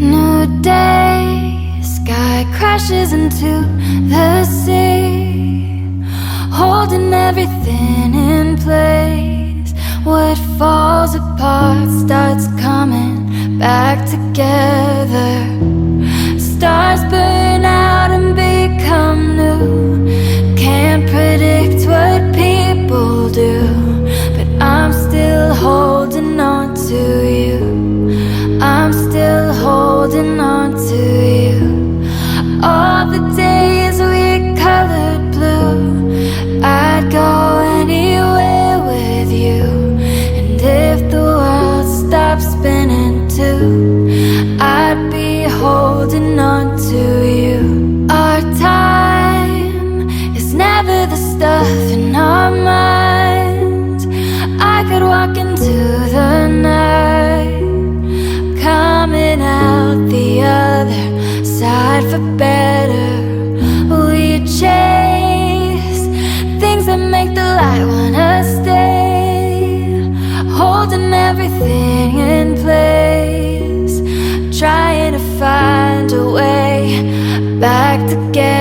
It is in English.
New day, sky crashes into the sea, holding everything in place. What falls apart starts coming back together. Stars burn out and become new. Can't predict what people do, but I'm still holding on to you. I'm still holding on to you. All the days we colored blue, I'd go anywhere with you. And if the world stopped spinning too, I'd be holding on to you. Our time is never the stuff in our minds. I could walk into the night, coming out the other side for better. We chase things that make the light wanna stay, holding everything in place, trying to find a way back together.